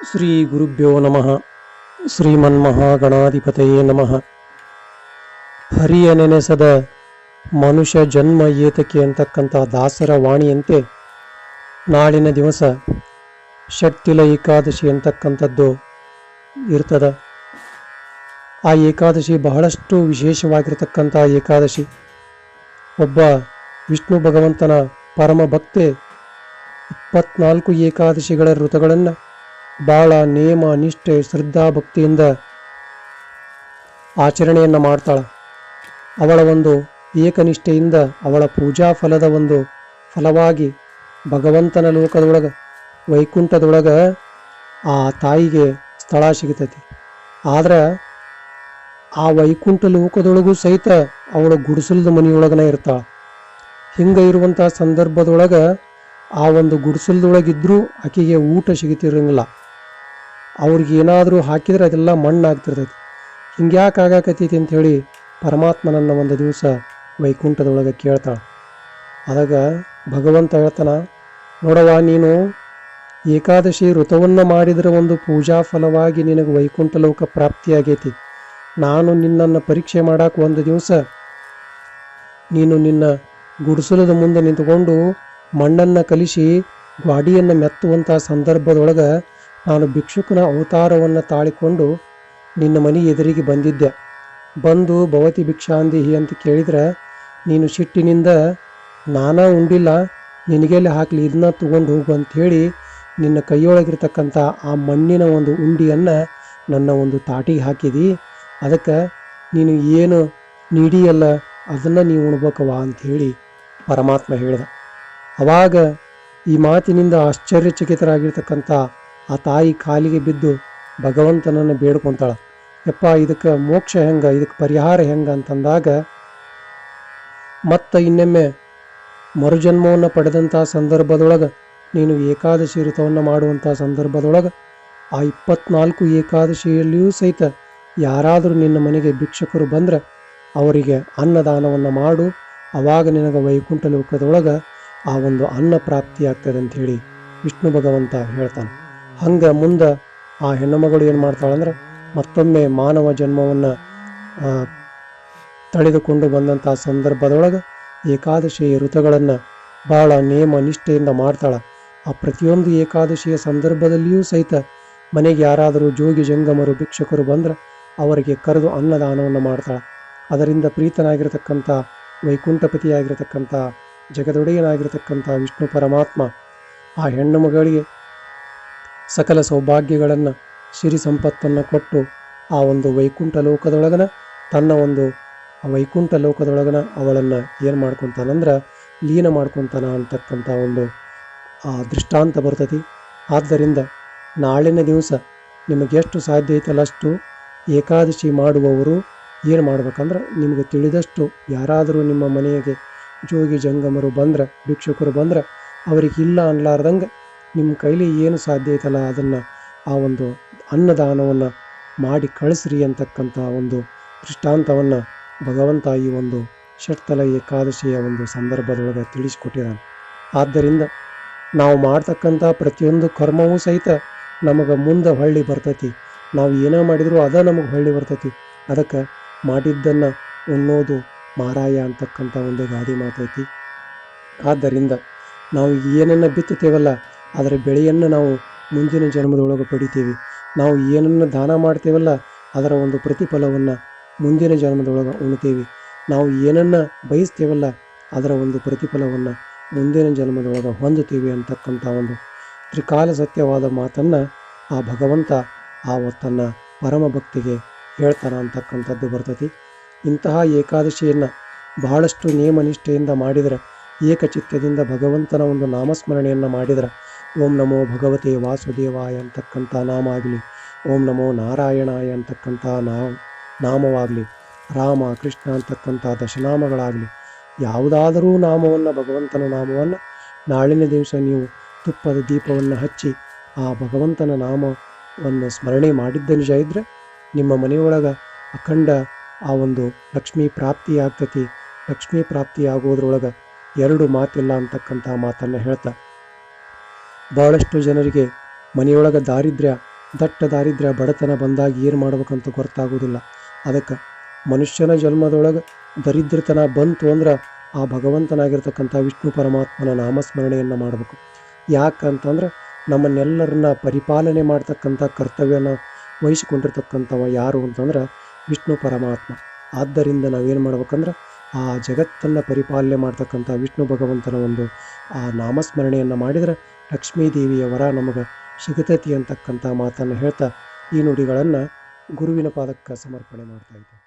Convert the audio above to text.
ಶ್ರೀ ಗುರುಭ್ಯೋ ನಮಃ. ಶ್ರೀಮನ್ಮಹಾಗಣಾಧಿಪತಯೇ ನಮಃ. ಹರಿಯ ನೆನೆಸದ ಮನುಷ್ಯ ಜನ್ಮ ಏತಕ್ಕೆ ಅಂತಕ್ಕಂಥ ದಾಸರ ವಾಣಿಯಂತೆ ನಾಳಿನ ದಿವಸ ಷಟ್ತಿಲ ಏಕಾದಶಿ ಅಂತಕ್ಕಂಥದ್ದು ಇರ್ತದ. ಆ ಏಕಾದಶಿ ಬಹಳಷ್ಟು ವಿಶೇಷವಾಗಿರತಕ್ಕಂಥ ಏಕಾದಶಿ. ಒಬ್ಬ ವಿಷ್ಣು ಭಗವಂತನ ಪರಮ ಭಕ್ತೆ 24 ಏಕಾದಶಿಗಳ ಋತುಗಳನ್ನು ಭಾಳ ನೇಮ ನಿಷ್ಠೆ ಶ್ರದ್ಧಾ ಭಕ್ತಿಯಿಂದ ಆಚರಣೆಯನ್ನು ಮಾಡ್ತಾಳೆ. ಅವಳ ಒಂದು ಏಕನಿಷ್ಠೆಯಿಂದ ಅವಳ ಪೂಜಾ ಫಲದ ಒಂದು ಫಲವಾಗಿ ಭಗವಂತನ ಲೋಕದೊಳಗೆ ವೈಕುಂಠದೊಳಗೆ ಆ ತಾಯಿಗೆ ಸ್ಥಳ ಸಿಗುತ್ತೈತಿ. ಆದ್ರೆ ಆ ವೈಕುಂಠ ಲೋಕದೊಳಗೂ ಸಹಿತ ಅವಳು ಗುಡಿಸಲದ ಮನೆಯೊಳಗನ ಇರ್ತಾಳೆ. ಹಿಂಗೆ ಇರುವಂಥ ಸಂದರ್ಭದೊಳಗೆ ಆ ಒಂದು ಗುಡಿಸಲದೊಳಗಿದ್ರೂ ಆಕೆಗೆ ಊಟ ಸಿಗುತ್ತಿರಂಗಿಲ್ಲ. ಅವ್ರಿಗೆ ಏನಾದರೂ ಹಾಕಿದರೆ ಅದೆಲ್ಲ ಮಣ್ಣಾಗ್ತಿರ್ತೈತಿ. ಹಿಂಗ್ಯಾಕೆ ಆಗಾಕತ್ತೈತಿ ಅಂಥೇಳಿ ಪರಮಾತ್ಮನನ್ನು ಒಂದು ದಿವಸ ವೈಕುಂಠದೊಳಗೆ ಕೇಳ್ತಾಳೆ. ಆದಾಗ ಭಗವಂತ ಹೇಳ್ತಾನ, ನೋಡವ್ವ, ನೀನು ಏಕಾದಶಿ ವ್ರತವನ್ನು ಮಾಡಿದರೆ ಒಂದು ಪೂಜಾ ಫಲವಾಗಿ ನಿನಗೆ ವೈಕುಂಠ ಲೋಕ ಪ್ರಾಪ್ತಿಯಾಗೈತಿ. ನಾನು ನಿನ್ನನ್ನು ಪರೀಕ್ಷೆ ಮಾಡಕ್ಕೆ ಒಂದು ದಿವಸ ನೀನು ನಿನ್ನ ಗುಡಿಸಲದ ಮುಂದೆ ನಿಂತುಕೊಂಡು ಮಣ್ಣನ್ನು ಕಲಿಸಿ ಗ್ವಾಡಿಯನ್ನು ಮೆತ್ತುವಂಥ ಸಂದರ್ಭದೊಳಗೆ ನಾನು ಭಿಕ್ಷುಕನ ಅವತಾರವನ್ನು ತಾಳಿಕೊಂಡು ನಿನ್ನ ಮನೆ ಎದುರಿಗೆ ಬಂದಿದ್ದೆ. ಬಂದು ಭವತಿ ಭಿಕ್ಷಾಂದಿಹಿ ಅಂತ ಕೇಳಿದ್ರೆ ನೀನು ಸಿಟ್ಟಿನಿಂದ ನಾನಾ ಉಂಡಿಲ್ಲ, ನಿನಗೆಲ್ಲಿ ಹಾಕಲಿ, ಇದನ್ನ ತಗೊಂಡು ಹೋಗು ಅಂಥೇಳಿ ನಿನ್ನ ಕೈಯೊಳಗಿರ್ತಕ್ಕಂಥ ಆ ಮಣ್ಣಿನ ಒಂದು ಉಂಡಿಯನ್ನು ನನ್ನ ಒಂದು ತಾಟಿಗೆ ಹಾಕಿದಿ. ಅದಕ್ಕೆ ನೀನು ಏನು ನೀಡಿಯಲ್ಲ ಅದನ್ನು ನೀವು ಉಣ್ಬೇಕವ ಅಂಥೇಳಿ ಪರಮಾತ್ಮ ಹೇಳಿದ. ಅವಾಗ ಈ ಮಾತಿನಿಂದ ಆಶ್ಚರ್ಯಚಕಿತರಾಗಿರ್ತಕ್ಕಂಥ ಆ ತಾಯಿ ಕಾಲಿಗೆ ಬಿದ್ದು ಭಗವಂತನನ್ನು ಬೇಡ್ಕೊತಾಳ. ಯಪ್ಪ, ಇದಕ್ಕೆ ಮೋಕ್ಷ ಹೆಂಗೆ, ಇದಕ್ಕೆ ಪರಿಹಾರ ಹೆಂಗೆ ಅಂತಂದಾಗ, ಮತ್ತು ಇನ್ನೊಮ್ಮೆ ಮರುಜನ್ಮವನ್ನು ಪಡೆದಂಥ ಸಂದರ್ಭದೊಳಗೆ ನೀನು ಏಕಾದಶಿ ವ್ರತವನ್ನು ಮಾಡುವಂಥ ಸಂದರ್ಭದೊಳಗೆ ಆ 24 ಏಕಾದಶಿಯಲ್ಲಿಯೂ ಸಹಿತ ಯಾರಾದರೂ ನಿನ್ನ ಮನೆಗೆ ಭಿಕ್ಷುಕರು ಬಂದರೆ ಅವರಿಗೆ ಅನ್ನದಾನವನ್ನು ಮಾಡು. ಅವಾಗ ನಿನಗೆ ವೈಕುಂಠ ಲೋಕದೊಳಗೆ ಆ ಒಂದು ಅನ್ನ ಪ್ರಾಪ್ತಿ ಆಗ್ತದೆ ಅಂಥೇಳಿ ವಿಷ್ಣು ಭಗವಂತ ಹೇಳ್ತಾನೆ. ಹಂಗೆ ಮುಂದೆ ಆ ಹೆಣ್ಣುಮಗಳು ಏನು ಮಾಡ್ತಾಳಂದ್ರೆ ಮತ್ತೊಮ್ಮೆ ಮಾನವ ಜನ್ಮವನ್ನು ತಳೆದುಕೊಂಡು ಬಂದಂಥ ಸಂದರ್ಭದೊಳಗೆ ಏಕಾದಶಿ ಋತುಗಳನ್ನು ಭಾಳ ನೇಮ ನಿಷ್ಠೆಯಿಂದ ಮಾಡ್ತಾಳೆ. ಆ ಪ್ರತಿಯೊಂದು ಏಕಾದಶಿಯ ಸಂದರ್ಭದಲ್ಲಿಯೂ ಸಹಿತ ಮನೆಗೆ ಯಾರಾದರೂ ಜೋಗಿ ಜಂಗಮರು ಭಿಕ್ಷುಕರು ಬಂದರೆ ಅವರಿಗೆ ಕರೆದು ಅನ್ನದಾನವನ್ನು ಮಾಡ್ತಾಳೆ. ಅದರಿಂದ ಪ್ರೀತನಾಗಿರತಕ್ಕಂಥ ವೈಕುಂಠಪತಿಯಾಗಿರತಕ್ಕಂಥ ಜಗದೊಡೆಯನಾಗಿರತಕ್ಕಂಥ ವಿಷ್ಣು ಪರಮಾತ್ಮ ಆ ಹೆಣ್ಣು ಮಗಳಿಗೆ ಸಕಲ ಸೌಭಾಗ್ಯಗಳನ್ನು ಸಿರಿ ಸಂಪತ್ತನ್ನು ಕೊಟ್ಟು ಆ ಒಂದು ವೈಕುಂಠ ಲೋಕದೊಳಗನ ತನ್ನ ಒಂದು ವೈಕುಂಠ ಲೋಕದೊಳಗನ ಅವಳನ್ನು ಏನು ಮಾಡ್ಕೊತಾನಂದ್ರೆ ಲೀನ ಮಾಡ್ಕೊತಾನ ಅಂತಕ್ಕಂಥ ಒಂದು ದೃಷ್ಟಾಂತ ಬರ್ತತಿ. ಆದ್ದರಿಂದ ನಾಳಿನ ದಿವಸ ನಿಮಗೆಷ್ಟು ಸಾಧ್ಯ ಐತಲ್ಲ ಅಷ್ಟು ಏಕಾದಶಿ ಮಾಡುವವರು ಏನು ಮಾಡ್ಬೇಕಂದ್ರೆ, ನಿಮಗೆ ತಿಳಿದಷ್ಟು ಯಾರಾದರೂ ನಿಮ್ಮ ಮನೆಗೆ ಜೋಗಿ ಜಂಗಮರು ಬಂದ್ರೆ ಭಿಕ್ಷುಕರು ಬಂದ್ರೆ ಅವರಿಗೆ ಇಲ್ಲ ಅನ್ಲಾರ್ದಂಗೆ ನಿಮ್ಮ ಕೈಲಿ ಏನು ಸಾಧ್ಯ ಐತಲ್ಲ ಅದನ್ನು ಆ ಒಂದು ಅನ್ನದಾನವನ್ನು ಮಾಡಿ ಕಳಿಸ್ರಿ ಅಂತಕ್ಕಂಥ ಒಂದು ದೃಷ್ಟಾಂತವನ್ನು ಭಗವಂತ ಈ ಒಂದು ಷಟ್ತಲ ಏಕಾದಶಿಯ ಒಂದು ಸಂದರ್ಭದೊಳಗೆ ತಿಳಿಸಿಕೊಟ್ಟಿದ್ದಾನೆ. ಆದ್ದರಿಂದ ನಾವು ಮಾಡ್ತಕ್ಕಂಥ ಪ್ರತಿಯೊಂದು ಕರ್ಮವೂ ಸಹಿತ ನಮಗೆ ಮುಂದೆ ಹೊಳ್ಳಿ ಬರ್ತೈತಿ. ನಾವು ಏನೋ ಮಾಡಿದರೂ ಅದ ನಮಗೆ ಹೊಳ್ಳಿ ಬರ್ತೈತಿ. ಅದಕ್ಕೆ ಮಾಡಿದ್ದನ್ನು ಉಣ್ಣೋದು ಮಾರಾಯ ಅಂತಕ್ಕಂಥ ಒಂದು ಗಾದೆ ಮಾತೈತಿ. ಆದ್ದರಿಂದ ನಾವು ಏನನ್ನು ಬಿತ್ತುತ್ತೇವಲ್ಲ ಅದರ ಬೆಳೆಯನ್ನು ನಾವು ಮುಂದಿನ ಜನ್ಮದೊಳಗೆ ಪಡಿತೀವಿ. ನಾವು ಏನನ್ನು ದಾನ ಮಾಡ್ತೇವಲ್ಲ ಅದರ ಒಂದು ಪ್ರತಿಫಲವನ್ನು ಮುಂದಿನ ಜನ್ಮದೊಳಗೆ ಉಣ್ತೀವಿ. ನಾವು ಏನನ್ನು ಬಯಸ್ತೇವಲ್ಲ ಅದರ ಒಂದು ಪ್ರತಿಫಲವನ್ನು ಮುಂದಿನ ಜನ್ಮದೊಳಗೆ ಹೊಂದುತ್ತೀವಿ ಅಂತಕ್ಕಂಥ ಒಂದು ತ್ರಿಕಾಲ ಸತ್ಯವಾದ ಮಾತನ್ನು ಆ ಭಗವಂತ ಆ ತನ್ನ ಪರಮ ಭಕ್ತಿಗೆ ಹೇಳ್ತಾನೆ ಅಂತಕ್ಕಂಥದ್ದು ಬರ್ತೈತಿ. ಇಂತಹ ಏಕಾದಶಿಯನ್ನು ಬಹಳಷ್ಟು ನಿಯಮನಿಷ್ಠೆಯಿಂದ ಮಾಡಿದರೆ, ಏಕಚಿತ್ತದಿಂದ ಭಗವಂತನ ಒಂದು ನಾಮಸ್ಮರಣೆಯನ್ನು ಮಾಡಿದರೆ, ಓಂ ನಮೋ ಭಗವತೆ ವಾಸುದೇವಾಯ ಅಂತಕ್ಕಂಥ ನಾಮ ಆಗಲಿ, ಓಂ ನಮೋ ನಾರಾಯಣಾಯ ಅಂತಕ್ಕಂಥ ನಾಮವಾಗಲಿ, ರಾಮ ಕೃಷ್ಣ ಅಂತಕ್ಕಂಥ ದಶನಾಮಗಳಾಗಲಿ, ಯಾವುದಾದರೂ ನಾಮವನ್ನು ಭಗವಂತನ ನಾಮವನ್ನು ನಾಳಿನ ದಿವಸ ನೀವು ತುಪ್ಪದ ದೀಪವನ್ನು ಹಚ್ಚಿ ಆ ಭಗವಂತನ ನಾಮವನ್ನು ಸ್ಮರಣೆ ಮಾಡಿದ್ದ ನಿಜ ಇದ್ದರೆ ನಿಮ್ಮ ಮನೆಯೊಳಗೆ ಅಖಂಡ ಆ ಒಂದು ಲಕ್ಷ್ಮೀ ಪ್ರಾಪ್ತಿ ಆಗ್ತತಿ. ಲಕ್ಷ್ಮೀ ಪ್ರಾಪ್ತಿ ಆಗೋದ್ರೊಳಗೆ ಎರಡು ಮಾತಿಲ್ಲ ಅಂತಕ್ಕಂಥ ಮಾತನ್ನು ಹೇಳ್ತಾ, ಬಹಳಷ್ಟು ಜನರಿಗೆ ಮನೆಯೊಳಗೆ ದಾರಿದ್ರ್ಯ ದಟ್ಟ ದಾರಿದ್ರ್ಯ ಬಡತನ ಬಂದಾಗ ಏನು ಮಾಡ್ಬೇಕಂತ ಗೊತ್ತಾಗೋದಿಲ್ಲ. ಅದಕ್ಕೆ ಮನುಷ್ಯನ ಜನ್ಮದೊಳಗೆ ದರಿದ್ರತನ ಬಂತು ಅಂದ್ರೆ ಆ ಭಗವಂತನಾಗಿರ್ತಕ್ಕಂಥ ವಿಷ್ಣು ಪರಮಾತ್ಮನ ನಾಮಸ್ಮರಣೆಯನ್ನು ಮಾಡಬೇಕು. ಯಾಕಂತಂದ್ರೆ ನಮ್ಮನ್ನೆಲ್ಲರನ್ನ ಪರಿಪಾಲನೆ ಮಾಡ್ತಕ್ಕಂಥ ಕರ್ತವ್ಯನ ವಹಿಸಿಕೊಂಡಿರ್ತಕ್ಕಂಥವ ಯಾರು ಅಂತಂದ್ರೆ ವಿಷ್ಣು ಪರಮಾತ್ಮ. ಆದ್ದರಿಂದ ನಾವೇನು ಮಾಡ್ಬೇಕಂದ್ರೆ ಆ ಜಗತ್ತನ್ನು ಪರಿಪಾಲನೆ ಮಾಡ್ತಕ್ಕಂಥ ವಿಷ್ಣು ಭಗವಂತನ ಒಂದು ಆ ನಾಮಸ್ಮರಣೆಯನ್ನು ಮಾಡಿದರೆ ಲಕ್ಷ್ಮೀದೇವಿಯ ವರ ನಮಗೆ ಸಿಗತೈತಿ ಅಂತಕ್ಕಂಥ ಮಾತನ್ನು ಹೇಳ್ತಾ ಈ ನುಡಿಗಳನ್ನು ಗುರುವಿನ ಪಾದಕ್ಕೆ ಸಮರ್ಪಣೆ ಮಾಡ್ತಾ ಇದ್ದೇನೆ.